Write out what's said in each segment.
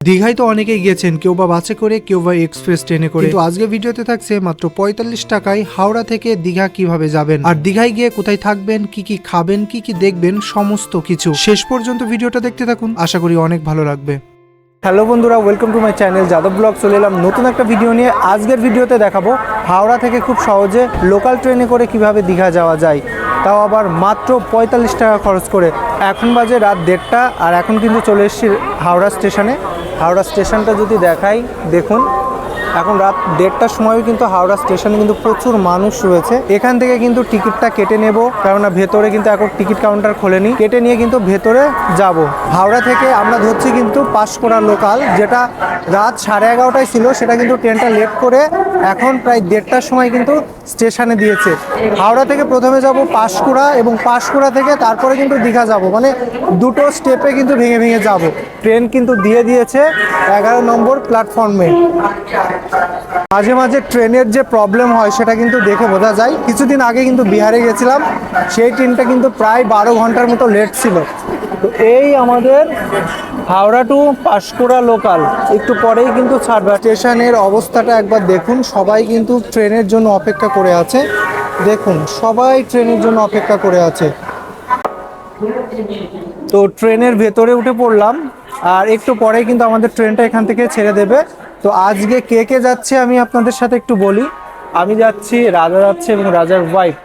দীঘায় তো অনেকেই গেছেন, কেউ বা বাসে করে, কেউ বা এক্সপ্রেস ট্রেনে করে। কিন্তু আজকে ভিডিওতে থাকছে মাত্র ৪৫ টাকায় হাওড়া থেকে দীঘা কিভাবে যাবেন, আর দীঘায় গিয়ে কোথায় থাকবেন, কি কি খাবেন, কি কি দেখবেন, সমস্ত কিছু শেষ পর্যন্ত ভিডিওটা দেখতে থাকুন। আশা করি অনেক ভালো লাগবে। হ্যালো বন্ধুরা, welcome to my channel Yadav blog. চলে এলাম নতুন একটা ভিডিও নিয়ে। আজকের ভিডিওতে দেখাবো হাওড়া থেকে খুব সহজে লোকাল ট্রেনে করে কিভাবে দীঘা যাওয়া যায়, তাও আবার মাত্র ৪৫ টাকা খরচ করে। এখন বাজে রাত ১:৩০ আর এখন কিন্তু চলে এসেছি হাওড়া স্টেশনে। হাওড়া স্টেশনটা যদি দেখাই, দেখুন এখন রাত ১:৩০টার সময়ও কিন্তু হাওড়া স্টেশনে কিন্তু প্রচুর মানুষ রয়েছে। এখান থেকে কিন্তু টিকিটটা কেটে নেব, কেননা ভেতরে কিন্তু এখন টিকিট কাউন্টার খোলেনি। কেটে নিয়ে কিন্তু ভেতরে যাব। হাওড়া থেকে আমরা ধরছি কিন্তু পাঁশকুড়া লোকাল, যেটা রাত 11:30টায় ছিল, সেটা কিন্তু ট্রেনটা লেট করে এখন প্রায় ১:৩০টার সময় কিন্তু স্টেশনে দিয়েছে। হাওড়া থেকে প্রথমে যাব পাঁশকুড়া, এবং পাঁশকুড়া থেকে তারপরে কিন্তু দীঘা যাব, মানে দুটো স্টেপে কিন্তু ভেঙে ভেঙে যাব। ট্রেন কিন্তু দিয়ে দিয়েছে 11 নম্বর প্ল্যাটফর্মে। মাঝে মাঝে ট্রেনের যে প্রবলেম হয় সেটা কিন্তু দেখে বোঝা যায়। কিছুদিন আগে কিন্তু বিহারে গেছিলাম, সেই ট্রেনটা কিন্তু প্রায় ১২ ঘন্টার মতো লেট ছিল। তো এই আমাদের হাওড়া টু পাঁশকুড়া লোকাল একটু পরেই কিন্তু ছাড়বে। স্টেশনের অবস্থাটা একবার দেখুন, সবাই কিন্তু ট্রেনের জন্য অপেক্ষা করে আছে। দেখুন সবাই ট্রেনের জন্য অপেক্ষা করে আছে। তো ট্রেনের ভেতরে উঠে পড়লাম, আর একটু পরেই কিন্তু আমাদের ট্রেনটা এখান থেকে ছেড়ে দেবে। তো আজকে কে কে যাচ্ছে আমি আপনাদের সাথে একটু বলি। আমি যাচ্ছি, রাজা যাচ্ছে এবং রাজার ওয়াইফ।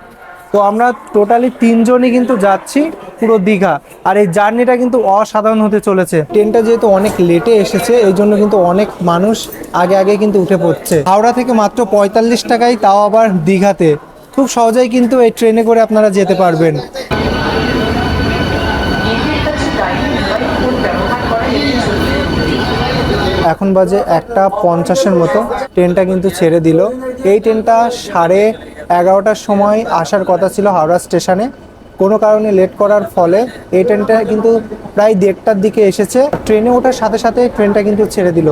তো আমরা টোটালি ৩ জনই কিন্তু যাচ্ছি পুরো দীঘা। আর এই জার্নিটা কিন্তু অসাধারণ হতে চলেছে। ট্রেনটা যেহেতু অনেক লেটে এসেছে, এই জন্য কিন্তু অনেক মানুষ আগে আগে কিন্তু উঠে পড়ছে। হাওড়া থেকে মাত্র ৪৫ টাকায়, তাও আবার দীঘাতে। খুব সহজেই কিন্তু এই ট্রেনে করে আপনারা যেতে পারবেন। এখন বাজে ১:৫০-এর মতো, ট্রেনটা কিন্তু ছেড়ে দিল। এই ট্রেনটা 11:30টার সময় আসার কথা ছিল হাওড়া স্টেশনে। কোনো কারণে লেট করার ফলে এই ট্রেনটা কিন্তু প্রায় ১:৩০টার দিকে এসেছে। ট্রেনে ওঠার সাথে সাথে ট্রেনটা কিন্তু ছেড়ে দিল।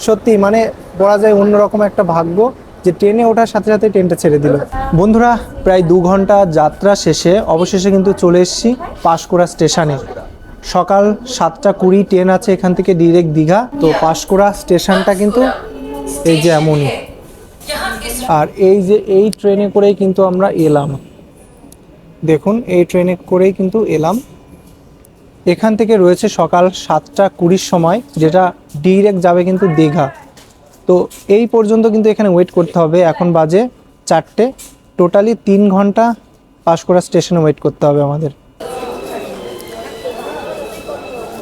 সত্যি মানে বলা যায় অন্যরকম একটা ভাগ্য যে ট্রেনে ওঠার সাথে সাথে ট্রেনটা ছেড়ে দিল। বন্ধুরা, প্রায় ২ ঘন্টা যাত্রা শেষে অবশেষে কিন্তু চলে এসেছি পাঁশকুড়া স্টেশনে। সকাল ৭:২০ ট্রেন আছে এখান থেকে ডিরেক্ট দীঘা। তো পাঁশকুড়া স্টেশনটা কিন্তু এই যে এমনই। আর এই যে এই ট্রেনে করেই কিন্তু আমরা এলাম। দেখুন এই ট্রেনে করেই কিন্তু এলাম। এখান থেকে রয়েছে সকাল ৭:২০ সময়, যেটা ডিরেক্ট যাবে কিন্তু দীঘা। তো এই পর্যন্ত কিন্তু এখানে ওয়েট করতে হবে। এখন বাজে ৪টে, টোটালি ৩ ঘন্টা পাঁশকুড়া স্টেশনে ওয়েট করতে হবে আমাদের।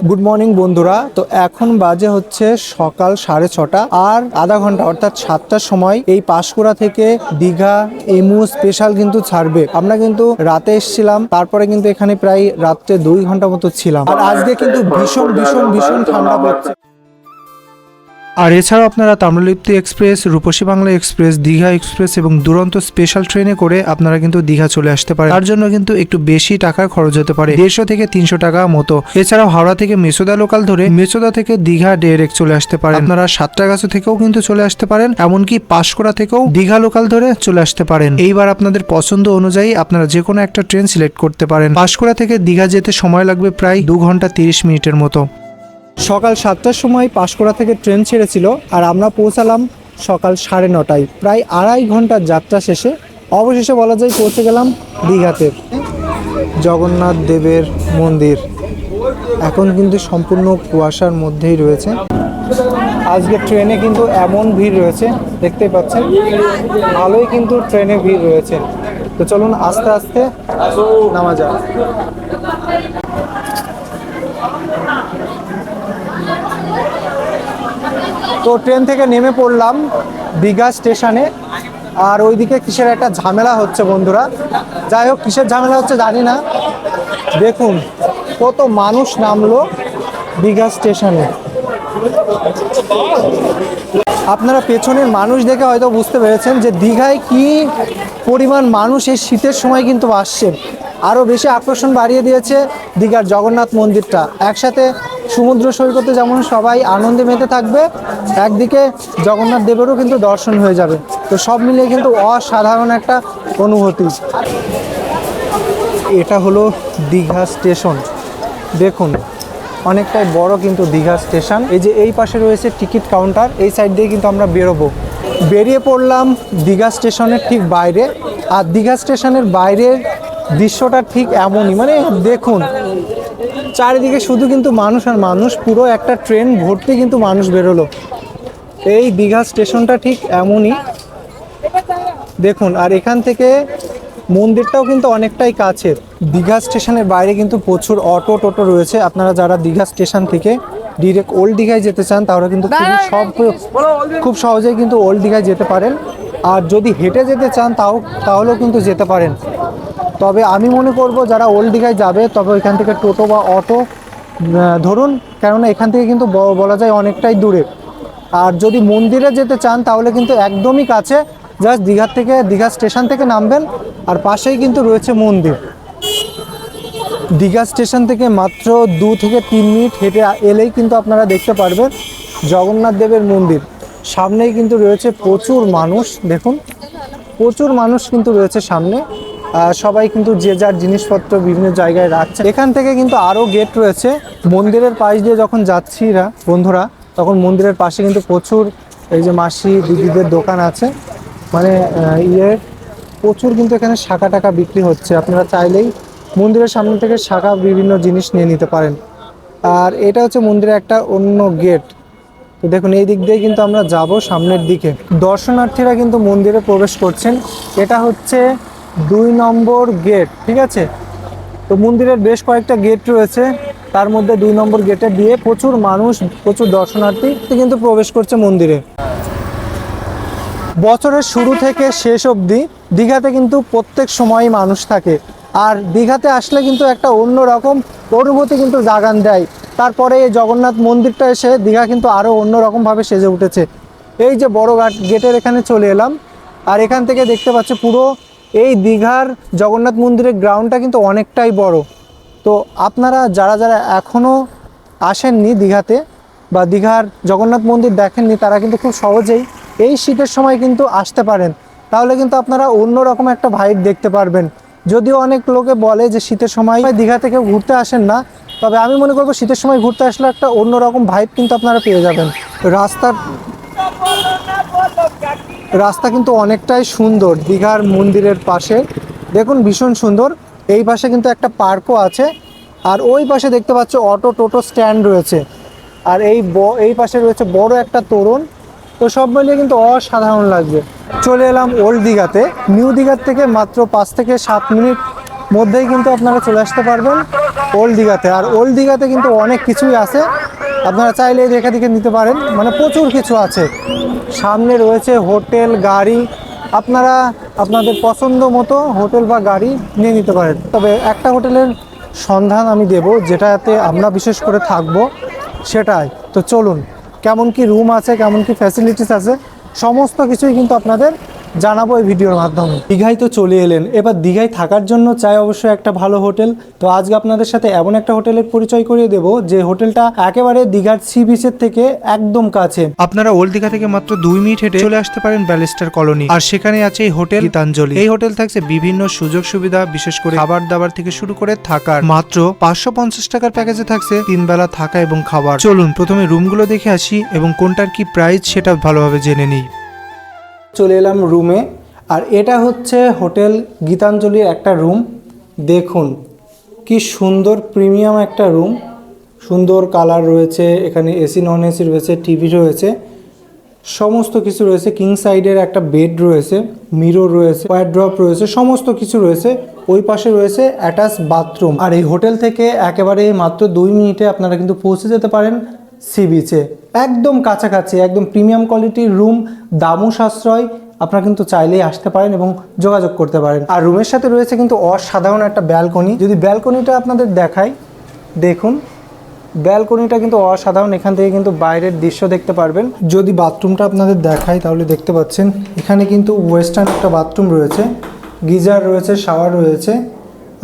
গুড মর্নিং বন্ধুরা, তো এখন বাজে হচ্ছে সকাল ৬:৩০, আর আধা ঘন্টা অর্থাৎ ৭টার সময় এই পাঁশকুড়া থেকে দীঘা এমু স্পেশাল কিন্তু ছাড়বে। আমরা কিন্তু রাতে এসেছিলাম, তারপরে কিন্তু এখানে প্রায় রাত্রে ২ ঘন্টা মতো ছিলাম। আর আজকে কিন্তু ভীষণ ভীষণ ভীষণ ঠান্ডা পড়ছে। আর এছাড়াও আপনারা তাম্রলিপ্তি এক্সপ্রেস, রূপসী বাংলা এক্সপ্রেস, দীঘা এক্সপ্রেস এবং দুরন্ত স্পেশাল ট্রেনে করে আপনারা কিন্তু দীঘা চলে আসতে পারেন। তার জন্য কিন্তু একটু বেশি টাকা খরচ হতে পারে, ১৫০ থেকে ৩০০ টাকা মতো। এছাড়াও হাওড়া থেকে মেচোদা লোকাল ধরে মেচোদা থেকে দীঘা ডাইরেক্ট চলে আসতে পারেন। আপনারা সাঁতরাগাছি থেকেও কিন্তু চলে আসতে পারেন, এমনকি পাঁশকুড়া থেকেও দীঘা লোকাল ধরে চলে আসতে পারেন। এইবার আপনাদের পছন্দ অনুযায়ী আপনারা যে কোনো একটা ট্রেন সিলেক্ট করতে পারেন। পাঁশকুড়া থেকে দীঘা যেতে সময় লাগবে প্রায় ২ ঘন্টা ৩০ মিনিটের মতো। সকাল ৭টার সময় পাঁশকুড়া থেকে ট্রেন ছেড়েছিল, আর আমরা পৌঁছালাম সকাল ৯:৩০। প্রায় ২.৫ ঘন্টার যাত্রা শেষে অবশেষে বলা যায় পৌঁছে গেলাম দীঘাতে। জগন্নাথ দেবের মন্দির এখন কিন্তু সম্পূর্ণ কুয়াশার মধ্যেই রয়েছে। আজকে ট্রেনে কিন্তু এমন ভিড় রয়েছে, দেখতেই পাচ্ছেন, ভালোই কিন্তু ট্রেনে ভিড় রয়েছে। তো চলুন আস্তে আস্তে নামা যাক। তো ট্রেন থেকে নেমে পড়লাম দীঘা স্টেশনে, আর ওইদিকে কিসের একটা ঝামেলা হচ্ছে বন্ধুরা। যাই হোক, কিসের ঝামেলা হচ্ছে জানি না। দেখুন কত মানুষ নামলো দীঘা স্টেশনে। আপনারা পেছনের মানুষ দেখে হয়তো বুঝতে পেরেছেন যে দীঘায় কি পরিমাণ মানুষ এই শীতের সময় কিন্তু আসছে। আরও বেশি আকর্ষণ বাড়িয়ে দিয়েছে দীঘার জগন্নাথ মন্দিরটা। একসাথে সমুদ্র সৈকতে যেমন সবাই আনন্দে মেতে থাকবে, একদিকে জগন্নাথ দেবেরও কিন্তু দর্শন হয়ে যাবে। তো সব মিলিয়ে কিন্তু অসাধারণ একটা অনুভূতি। এটা হলো দীঘা স্টেশন। দেখুন অনেকটাই বড় কিন্তু দীঘা স্টেশন। এই যে এই পাশে রয়েছে টিকিট কাউন্টার, এই সাইড দিয়ে কিন্তু আমরা বেরোবো। বেরিয়ে পড়লাম দীঘা স্টেশনের ঠিক বাইরে। আর দীঘা স্টেশনের বাইরের দৃশ্যটা ঠিক এমনই, মানে দেখুন চারিদিকে শুধু কিন্তু মানুষ আর মানুষ, পুরো একটা ট্রেন ভর্তি কিন্তু মানুষ বেরোলো। এই দীঘা স্টেশনটা ঠিক এমনই দেখুন। আর এখান থেকে মন্দিরটাও কিন্তু অনেকটাই কাছে। দীঘা স্টেশনের বাইরে কিন্তু প্রচুর অটো টোটো রয়েছে। আপনারা যারা দীঘা স্টেশন থেকে ডিরেক্ট ওল্ড দীঘায় যেতে চান তাহলে কিন্তু খুব সহজেই কিন্তু ওল্ড দীঘায় যেতে পারেন। আর যদি হেঁটে যেতে চান তাহলেও কিন্তু যেতে পারেন। তবে আমি মনে করব যারা ওল্ড দীঘায় যাবে তবে এখান থেকে টোটো বা অটো ধরুন, কেননা এখান থেকে কিন্তু বলা যায় অনেকটাই দূরে। আর যদি মন্দিরে যেতে চান তাহলে কিন্তু একদমই কাছে, জাস্ট দীঘা স্টেশন থেকে নামবেন আর পাশেই কিন্তু রয়েছে মন্দির। দীঘা স্টেশন থেকে মাত্র 2 থেকে 3 মিনিট হেঁটে এলেই কিন্তু আপনারা দেখতে পারবেন জগন্নাথ দেবের মন্দির। সামনেই কিন্তু রয়েছে প্রচুর মানুষ, দেখুন প্রচুর মানুষ কিন্তু রয়েছে সামনে। সবাই কিন্তু যে যার জিনিসপত্র বিভিন্ন জায়গায় রাখছে। এখান থেকে কিন্তু আরও গেট রয়েছে। মন্দিরের পাশ দিয়ে যখন যাচ্ছি বন্ধুরা, তখন মন্দিরের পাশে কিন্তু প্রচুর এই যে মাসি দিদিদের দোকান আছে, মানে প্রচুর কিন্তু এখানে শাঁখা টাকা বিক্রি হচ্ছে। আপনারা চাইলেই মন্দিরের সামনে থেকে শাঁখা বিভিন্ন জিনিস নিয়ে নিতে পারেন। আর এটা হচ্ছে মন্দিরের একটা অন্য গেট। তো দেখুন এই দিক দিয়ে কিন্তু আমরা যাব সামনের দিকে। দর্শনার্থীরা কিন্তু মন্দিরে প্রবেশ করছেন। এটা হচ্ছে 2 নম্বর গেট, ঠিক আছে। তো মন্দিরের বেশ কয়েকটা গেট রয়েছে, তার মধ্যে 2 নম্বর গেটে দিয়ে প্রচুর মানুষ, প্রচুর দর্শনার্থী কিন্তু প্রবেশ করছে মন্দিরে। বছরের শুরু থেকে শেষ অবধি দীঘাতে কিন্তু প্রত্যেক সময়ই মানুষ থাকে। আর দীঘাতে আসলে কিন্তু একটা অন্যরকম অনুভূতি কিন্তু জাগান দেয়। তারপরে এই জগন্নাথ মন্দিরটা এসে দীঘা কিন্তু আরও অন্যরকমভাবে সেজে উঠেছে। এই যে বড় গেটের এখানে চলে এলাম, আর এখান থেকে দেখতে পাচ্ছি পুরো এই দীঘার জগন্নাথ মন্দিরের গ্রাউন্ডটা কিন্তু অনেকটাই বড়। তো আপনারা যারা যারা এখনও আসেননি দীঘাতে বা দীঘার জগন্নাথ মন্দির দেখেননি, তারা কিন্তু খুব সহজেই এই শীতের সময় কিন্তু আসতে পারেন। তাহলে কিন্তু আপনারা অন্যরকম একটা ভাইব দেখতে পারবেন। যদিও অনেক লোকে বলে যে শীতের সময় দীঘা থেকে ঘুরতে আসেন না, তবে আমি মনে করবো শীতের সময় ঘুরতে আসলে একটা অন্যরকম ভাইব কিন্তু আপনারা পেয়ে যাবেন। রাস্তা কিন্তু অনেকটাই সুন্দর দীঘার মন্দিরের পাশে, দেখুন ভীষণ সুন্দর। এই পাশে কিন্তু একটা পার্কও আছে। আর ওই পাশে দেখতে পাচ্ছ অটো টোটো স্ট্যান্ড রয়েছে। আর এই পাশে রয়েছে বড় একটা তোরণ। তো সব মিলিয়ে কিন্তু অসাধারণ লাগবে। চলে এলাম ওল্ড দীঘাতে। নিউ দীঘার থেকে মাত্র 5 থেকে 7 মিনিট মধ্যেই কিন্তু আপনারা চলে আসতে পারবেন ওল্ড দীঘাতে। আর ওল্ড দীঘাতে কিন্তু অনেক কিছুই আছে, আপনারা চাইলে দেখা দেখে নিতে পারেন, মানে প্রচুর কিছু আছে। সামনে রয়েছে হোটেল, গাড়ি, আপনারা আপনাদের পছন্দ মতো হোটেল বা গাড়ি নিয়ে নিতে পারেন। তবে একটা হোটেলের সন্ধান আমি দেব যেটাতে আমরা বিশেষ করে থাকবো, সেটাই। তো চলুন, কেমন কি রুম আছে, কেমন কি ফ্যাসিলিটিস আছে, সমস্ত কিছুই কিন্তু আপনাদের জানাবো এই ভিডিওর মাধ্যমে। দীঘায় তো চলে এলেন, এবার দীঘায় থাকার জন্য চাই অবশ্যই একটা ভালো হোটেল। তো আজকে আপনাদের সাথে এমন একটা হোটেলের পরিচয় করিয়ে দেব যে হোটেলটা একেবারে দীঘার সি বিচের থেকে একদম কাছে। আপনারা ওল্ড দীঘা থেকে মাত্র 2 মিনিট হেঁটে চলে আসতে পারেন ব্যালিস্টার কলোনি। আর সেখানে আছে এই হোটেল গীতাঞ্জলি। এই হোটেল থাকছে বিভিন্ন সুযোগ সুবিধা, বিশেষ করে খাবার দাবার থেকে শুরু করে থাকার। মাত্র 550 টাকার প্যাকেজে থাকছে 3 বেলা থাকা এবং খাবার। চলুন প্রথমে রুমগুলো দেখে আসি এবং কোনটার কি প্রাইস সেটা ভালোভাবে জেনে নিই। চলে এলাম রুমে, আর এটা হচ্ছে হোটেল গীতাঞ্জলির একটা রুম। দেখুন কি সুন্দর প্রিমিয়াম একটা রুম, সুন্দর কালার রয়েছে, এখানে এসি নন এসি রয়েছে, টিভি রয়েছে, সমস্ত কিছু রয়েছে। কিং সাইডের একটা বেড রয়েছে, মিরর রয়েছে, ওয়ারড্রপ রয়েছে, সমস্ত কিছু রয়েছে। ওই পাশে রয়েছে অ্যাটাচ বাথরুম। আর এই হোটেল থেকে একেবারে মাত্র 2 মিনিটে আপনারা কিন্তু পৌঁছে যেতে পারেন সি বিচে, একদম কাছাকাছি, একদম প্রিমিয়াম কোয়ালিটির রুম, দামও সাশ্রয়। আপনারা কিন্তু চাইলেই আসতে পারেন এবং যোগাযোগ করতে পারেন। আর রুমের সাথে রয়েছে কিন্তু অসাধারণ একটা ব্যালকনি। যদি ব্যালকনিটা আপনাদের দেখাই, দেখুন ব্যালকনিটা কিন্তু অসাধারণ। এখান থেকে কিন্তু বাইরের দৃশ্য দেখতে পারবেন। যদি বাথরুমটা আপনাদের দেখাই তাহলে দেখতে পাচ্ছেন এখানে কিন্তু ওয়েস্টার্ন একটা বাথরুম রয়েছে, গিজার রয়েছে, শাওয়ার রয়েছে,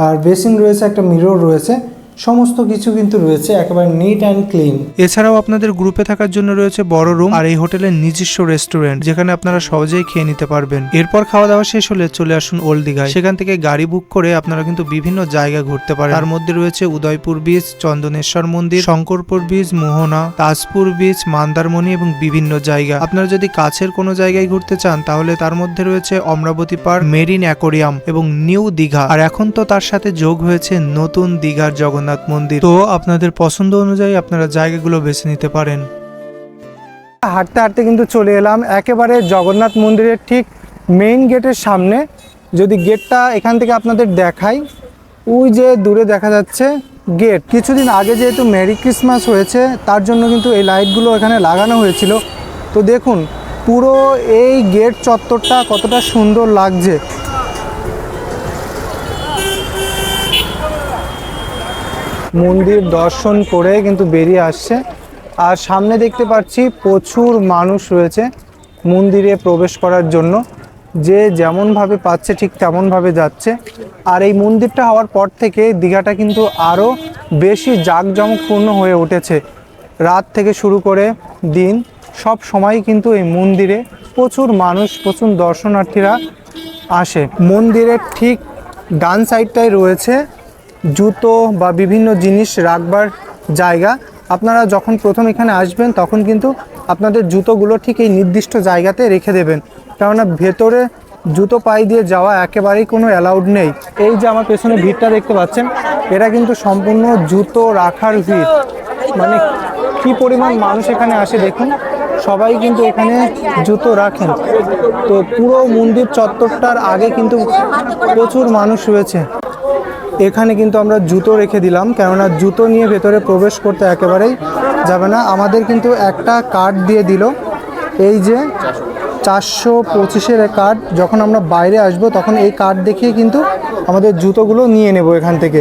আর বেসিন রয়েছে, একটা মিরর রয়েছে। সমস্ত কিছু কিন্তু রয়েছে একেবারে নিট অ্যান্ড ক্লিন। এছাড়াও আপনাদের গ্রুপে থাকার জন্য রয়েছে বড় রুম আর এই হোটেলের নিজস্ব রেস্টুরেন্ট, যেখানে আপনারা সহজেই খেয়ে নিতে পারবেন। এরপর খাওয়া দাওয়া শেষ হলে চলে আসুন ওল্ড দীঘায়। সেখান থেকে গাড়ি বুক করে আপনারা কিন্তু বিভিন্ন জায়গা ঘুরতে পারেন। তার মধ্যে রয়েছে উদয়পুর বিচ, চন্দনেশ্বর মন্দির, শঙ্করপুর বিচ, মোহনা, তাজপুর বিচ, মন্দারমণি এবং বিভিন্ন জায়গা। আপনারা যদি কাছের কোনো জায়গায় ঘুরতে চান তাহলে তার মধ্যে রয়েছে অমরাবতী পার্ক, মেরিন অ্যাকোরিয়াম এবং নিউ দীঘা। আর এখন তো তার সাথে যোগ হয়েছে নতুন দীঘার জগন্নাথ মন্দির। তো আপনাদের পছন্দ অনুযায়ী আপনারা জায়গাগুলো বেছে নিতে পারেন। হাঁটতে হাঁটতে কিন্তু চলে এলাম একেবারে জগন্নাথ মন্দিরের ঠিক মেইন গেটের সামনে। যদি গেটটা এখান থেকে আপনাদের দেখাই, ওই যে দূরে দেখা যাচ্ছে গেট। কিছুদিন আগে যেহেতু মেরি ক্রিসমাস হয়েছে তার জন্য কিন্তু এই লাইটগুলো এখানে লাগানো হয়েছিল। তো দেখুন পুরো এই গেট চত্বরটা কতটা সুন্দর লাগছে। মন্দির দর্শন করে কিন্তু বেরিয়ে আসছে। আর সামনে দেখতে পাচ্ছি প্রচুর মানুষ রয়েছে মন্দিরে প্রবেশ করার জন্য। যে যেমনভাবে পাচ্ছে ঠিক তেমনভাবে যাচ্ছে। আর এই মন্দিরটা হওয়ার পর থেকে দীঘাটা কিন্তু আরও বেশি জাঁকজমকপূর্ণ হয়ে উঠেছে। রাত থেকে শুরু করে দিন সব সময় কিন্তু এই মন্দিরে প্রচুর মানুষ, প্রচুর দর্শনার্থীরা আসে। মন্দিরের ঠিক ডান সাইডটাই রয়েছে জুতো বা বিভিন্ন জিনিস রাখবার জায়গা। আপনারা যখন প্রথম এখানে আসবেন তখন কিন্তু আপনাদের জুতোগুলো ঠিক এই নির্দিষ্ট জায়গাতে রেখে দেবেন, কেননা ভেতরে জুতো পায়ে দিয়ে যাওয়া একেবারেই কোনো অ্যালাউড নেই। এই যে আমার পেছনে ভিড়টা দেখতে পাচ্ছেন, এটা কিন্তু সম্পূর্ণ জুতো রাখার ভিড়। মানে কি পরিমাণ মানুষ এখানে আসে দেখুন, সবাই কিন্তু এখানে জুতো রাখেন। তো পুরো মন্দির চত্বরটার আগে কিন্তু প্রচুর মানুষ রয়েছে। এখানে কিন্তু আমরা জুতো রেখে দিলাম, কেননা জুতো নিয়ে ভেতরে প্রবেশ করতে একেবারেই যাবে না। আমাদের কিন্তু একটা কার্ড দিয়ে দিল, এই যে 425-এর কার্ড। যখন আমরা বাইরে আসব তখন এই কার্ড দেখিয়ে কিন্তু আমাদের জুতোগুলো নিয়ে নেব এখান থেকে।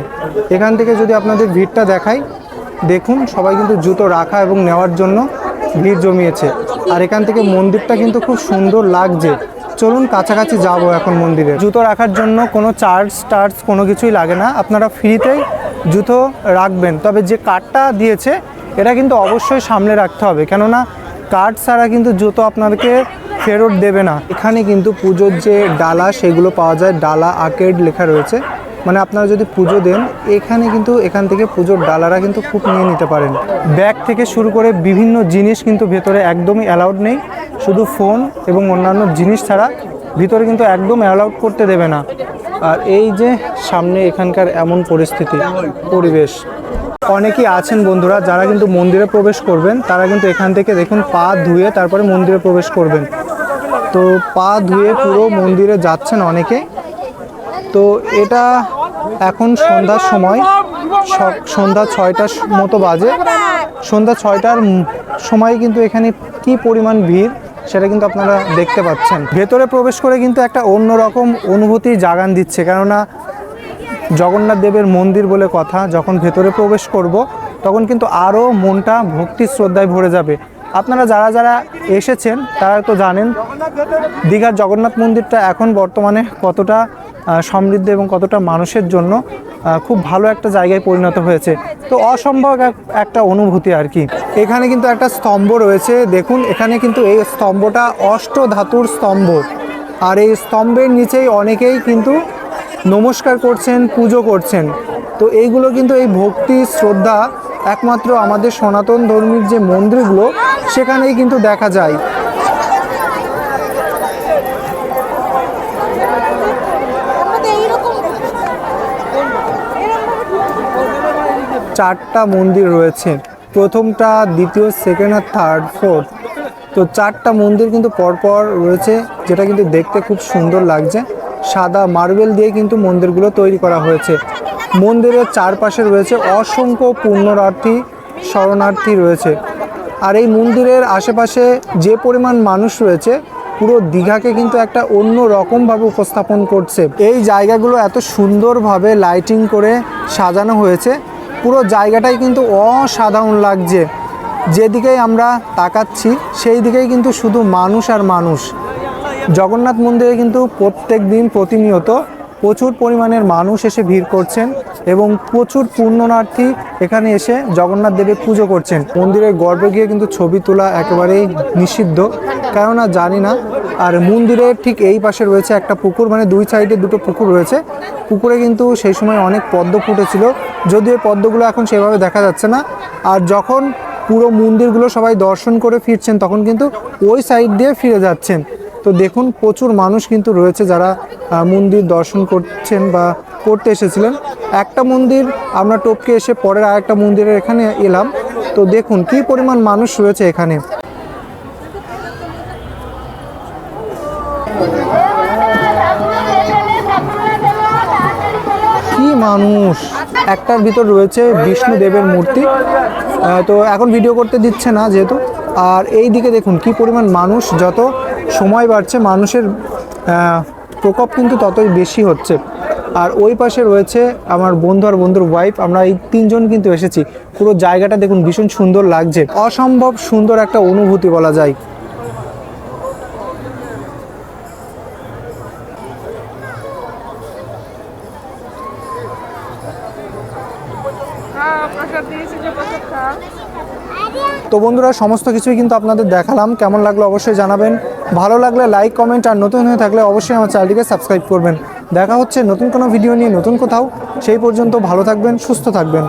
যদি আপনাদের ভিড়টা দেখাই, দেখুন সবাই কিন্তু জুতো রাখা এবং নেওয়ার জন্য ভিড় জমিয়েছে। আর এখান থেকে মন্দিরটা কিন্তু খুব সুন্দর লাগছে। চলুন কাছাকাছি যাব এখন মন্দিরে। জুতো রাখার জন্য কোনো চার্জ কোনো কিছুই লাগে না, আপনারা ফ্রিতেই জুতো রাখবেন। তবে যে কার্ডটা দিয়েছে এটা কিন্তু অবশ্যই সামনে রাখতে হবে, কেননা কার্ড ছাড়া কিন্তু জুতো আপনাদেরকে ফেরত দেবে না। এখানে কিন্তু পুজোর যে ডালা সেগুলো পাওয়া যায়, ডালা আর্কেড লেখা রয়েছে। মানে আপনারা যদি পুজো দেন এখানে কিন্তু এখান থেকে পুজোর ডালারা কিন্তু খুব নিয়ে নিতে পারেন। ব্যাগ থেকে শুরু করে বিভিন্ন জিনিস কিন্তু ভেতরে একদমই অ্যালাউড নেই, শুধু ফোন এবং অন্যান্য জিনিস ছাড়া ভিতরে কিন্তু একদম অ্যালাউড করতে দেবে না। আর এই যে সামনে এখানকার এমন পরিবেশ, অনেকেই আছেন বন্ধুরা যারা কিন্তু মন্দিরে প্রবেশ করবেন, তারা কিন্তু এখান থেকে দেখুন পা ধুয়ে তারপরে মন্দিরে প্রবেশ করবেন। তো পা ধুয়ে পুরো মন্দিরে যাচ্ছেন অনেকে। তো এটা এখন সন্ধ্যার সময়, সন্ধ্যা 6টার মতো বাজে। সন্ধ্যা 6টার সময় কিন্তু এখানে কি পরিমাণ ভিড় সেটা কিন্তু আপনারা দেখতে পাচ্ছেন। ভেতরে প্রবেশ করে কিন্তু একটা অন্যরকম অনুভূতি জাগান দিচ্ছে, কেননা জগন্নাথ দেবের মন্দির বলে কথা। যখন ভেতরে প্রবেশ করব তখন কিন্তু আরও মনটা ভক্তি শ্রদ্ধায় ভরে যাবে। আপনারা যারা এসেছেন তারা তো জানেন দীঘার জগন্নাথ মন্দিরটা এখন বর্তমানে কতটা সমৃদ্ধ এবং কতটা মানুষের জন্য খুব ভালো একটা জায়গায় পরিণত হয়েছে। তো অসম্ভব একটা অনুভূতি আর কি। এখানে কিন্তু একটা স্তম্ভ রয়েছে, দেখুন এখানে কিন্তু এই স্তম্ভটা অষ্টধাতুর স্তম্ভ। আর এই স্তম্ভের নিচেই অনেকেই কিন্তু নমস্কার করছেন, পুজো করছেন। তো এইগুলো কিন্তু এই ভক্তি শ্রদ্ধা একমাত্র আমাদের সনাতন ধর্মীর যে মন্দিরগুলো সেখানেই কিন্তু দেখা যায়। চারটা মন্দির রয়েছে, প্রথমটা, দ্বিতীয়, সেকেন্ড আর থার্ড, ফোর্থ। তো চারটা মন্দির কিন্তু পরপর রয়েছে, যেটা কিন্তু দেখতে খুব সুন্দর লাগছে। সাদা মার্বেল দিয়ে কিন্তু মন্দিরগুলো তৈরি করা হয়েছে। মন্দিরের চারপাশে রয়েছে অসংখ্য পুণ্যার্থী, শরণার্থী রয়েছে। আর এই মন্দিরের আশেপাশে যে পরিমাণ মানুষ রয়েছে পুরো দীঘাকে কিন্তু একটা অন্য রকমভাবে উপস্থাপন করছে। এই জায়গাগুলো এত সুন্দরভাবে লাইটিং করে সাজানো হয়েছে, পুরো জায়গাটাই কিন্তু অসাধারণ লাগছে। যেদিকেই আমরা তাকাচ্ছি সেই দিকেই কিন্তু শুধু মানুষ আর মানুষ। জগন্নাথ মন্দিরে কিন্তু প্রত্যেক দিন প্রতিনিয়ত প্রচুর পরিমাণের মানুষ এসে ভিড় করছেন এবং প্রচুর পুণ্যার্থী এখানে এসে জগন্নাথ দেবের পুজো করছেন। মন্দিরের গর্ভে গিয়ে কিন্তু ছবি তোলা একেবারেই নিষিদ্ধ, কেননা জানি না। আর মন্দিরের ঠিক এই পাশে রয়েছে একটা পুকুর, মানে দুই সাইডে দুটো পুকুর রয়েছে। পুকুরে কিন্তু সেই সময় অনেক পদ্ম ফুটেছিল, যদিও পদ্মগুলো এখন সেভাবে দেখা যাচ্ছে না। আর যখন পুরো মন্দিরগুলো সবাই দর্শন করে ফিরছেন তখন কিন্তু ওই সাইড দিয়ে ফিরে যাচ্ছেন। তো দেখুন প্রচুর মানুষ কিন্তু রয়েছে যারা মন্দির দর্শন করছেন বা করতে এসেছিলেন। একটা মন্দির আমরা টপকে এসে পরের আরেকটা মন্দিরের এখানে এলাম। তো দেখুন কী পরিমাণ মানুষ রয়েছে এখানে। কি মানুষ! একটার ভিতর রয়েছে বিষ্ণুদেবের মূর্তি, তো এখন ভিডিও করতে দিচ্ছে না যেহেতু। আর এই দিকে দেখুন কি পরিমাণ মানুষ, যত সময় বাড়ছে মানুষের প্রকোপ কিন্তু ততই বেশি হচ্ছে। আর ওই পাশে রয়েছে আমার বন্ধু আর বন্ধুর ওয়াইফ, আমরা এই তিনজন কিন্তু এসেছি। পুরো জায়গাটা দেখুন ভীষণ সুন্দর লাগছে, অসম্ভব সুন্দর একটা অনুভূতি বলা যায়। তো বন্ধুরা সমস্ত কিছুই কিন্তু আপনাদের দেখালাম, কেমন লাগলো অবশ্যই জানাবেন। ভালো লাগলে লাইক কমেন্ট, আর নতুন হয়ে থাকলে অবশ্যই আমার চ্যানেলটিকে সাবস্ক্রাইব করবেন। দেখা হচ্ছে নতুন কোনো ভিডিও নিয়ে নতুন কোথাও। সেই পর্যন্ত ভালো থাকবেন, সুস্থ থাকবেন।